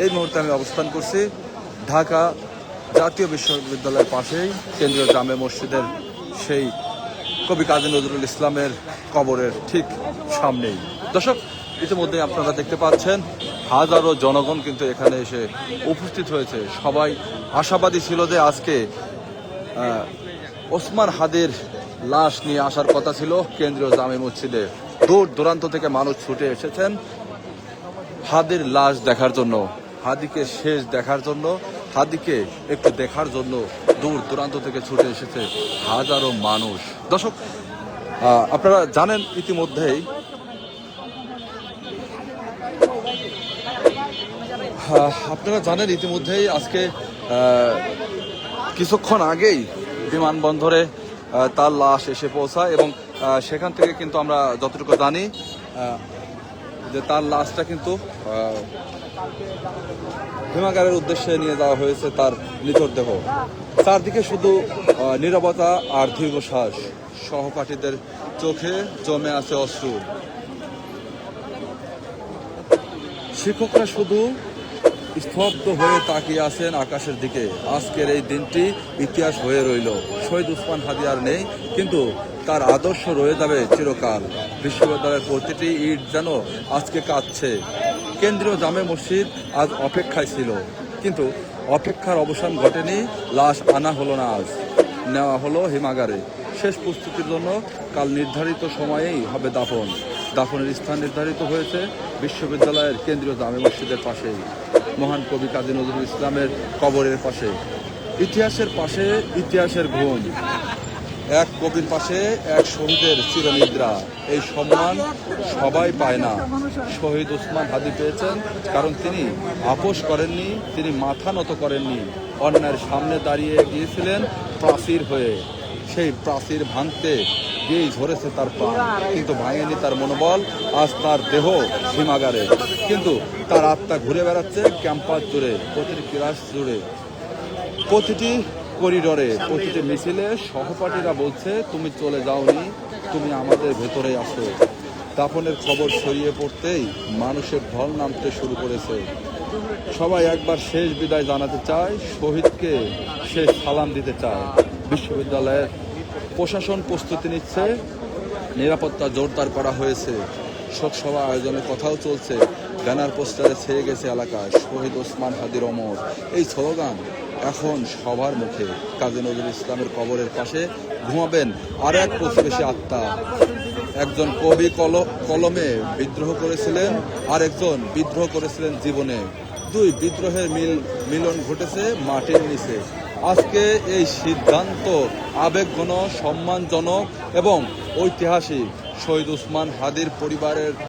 এই মুহূর্তে আমি অবস্থান করছি ঢাকা জাতীয় বিশ্ববিদ্যালয়ের পাশেই কেন্দ্রীয় জামে মসজিদের সেই কবি কাজী নজরুল ইসলামের কবরের ঠিক সামনেই। দর্শক, ইতিমধ্যে আপনারা দেখতে পাচ্ছেন হাজারো জনগণ কিন্তু এখানে এসে উপস্থিত হয়েছে। সবাই আশাবাদী ছিল যে আজকে ওসমান হাদির লাশ নিয়ে আসার কথা ছিল কেন্দ্রীয় জামে মসজিদে। দূর দূরান্ত থেকে মানুষ ছুটে এসেছেন হাদির লাশ দেখার জন্য, হাদিকে শেষ দেখার জন্য, হাদিকে একটু দেখার জন্য দূর দূরান্ত থেকে ছুটে এসেছে হাজারো মানুষ। দর্শক, আপনারা জানেন ইতিমধ্যেই আজকে কিছুক্ষণ আগেই বিমানবন্দরে তার লাশ এসে পৌঁছায় এবং সেখান থেকে কিন্তু আমরা যতটুকু জানি যে তার লাশটা কিন্তু হিমাগারের উদ্দেশ্যে নিয়ে যাওয়া হয়েছে, তার নিথর দেহ। চারদিকে শুধু নীরবতা আর দীর্ঘশ্বাস, সহপাঠীদের চোখে জমে আছে অশ্রু। শিক্ষকরা শুধু স্তব্ধ হয়ে তাকিয়ে আছেন আকাশের দিকে। আজকের এই দিনটি ইতিহাস হয়ে রইল। শহীদ ওসমান হাদি আর নেই, কিন্তু তার আদর্শ রয়ে যাবে চিরকাল। বিশ্ববিদ্যালয়ের প্রতিটি ইট যেন আজকে কাঁদছে। কেন্দ্রীয় জামে মসজিদ আজ অপেক্ষায় ছিল, কিন্তু অপেক্ষার অবসান ঘটেনি। লাশ আনা হলো না, আজ নেওয়া হলো হিমাগারে। শেষ প্রস্তুতির জন্য কাল নির্ধারিত সময়েই হবে দাফন। দাফনের স্থান নির্ধারিত হয়েছে বিশ্ববিদ্যালয়ের কেন্দ্রীয় জামে মসজিদের পাশেই, মহান কবি কাজী নজরুল ইসলামের কবরের পাশে। ইতিহাসের পাশে ইতিহাসের ঘুম, এক কবির পাশে এক শহীদের চিরনিদ্রা। এই সম্মান সবাই পায় না। শহীদ ওসমান হাদি পেয়েছেন কারণ তিনি আপোষ করেননি, তিনি মাথা নত করেননি। অন্যায়ের সামনে দাঁড়িয়ে গিয়েছিলেন প্রাচীর হয়ে। সেই প্রাচীর ভাঙতে গিয়েই ঝরেছে তার প্রাণ, কিন্তু ভাঙেনি তার মনোবল। আজ তার দেহ হিমাগারে, কিন্তু তার আত্মা ঘুরে বেড়াচ্ছে ক্যাম্পাস জুড়ে, প্রতিটি ক্লাস জুড়ে, প্রতিটি করিডরে, প্রতিটি মিছিলে। সহপাঠীরা বলছে, তুমি চলে যাওনি, তুমি আমাদের ভেতরে আসো। দাফনের খবর ছড়িয়ে পড়তেই মানুষের ঢল নামতে শুরু করেছে। সবাই একবার শেষ বিদায় জানাতে চায়, শহীদকে শেষ সালাম দিতে চায়। বিশ্ববিদ্যালয়ের প্রশাসন প্রস্তুতি নিচ্ছে, নিরাপত্তা জোরদার করা হয়েছে, শোকসভা আয়োজনের কথাও চলছে। ব্যানার পোস্টারে ছেয়ে গেছে এলাকায় শহীদ ওসমান হাদির অমর। এই স্লোগান এখন সবার মুখে। কাজী নজরুল ইসলামের কবরের পাশে ঘুমাবেন আর এক প্রতিবেশী আত্মা। একজন কবি কলমে বিদ্রোহ করেছিলেন, আর একজন বিদ্রোহ করেছিলেন জীবনে। দুই বিদ্রোহের মিলন ঘটেছে মাটির নিচে। আজকে এই সিদ্ধান্ত আবেগঘন, সম্মানজনক এবং ঐতিহাসিক। শহীদ ওসমান হাদির পরিবারের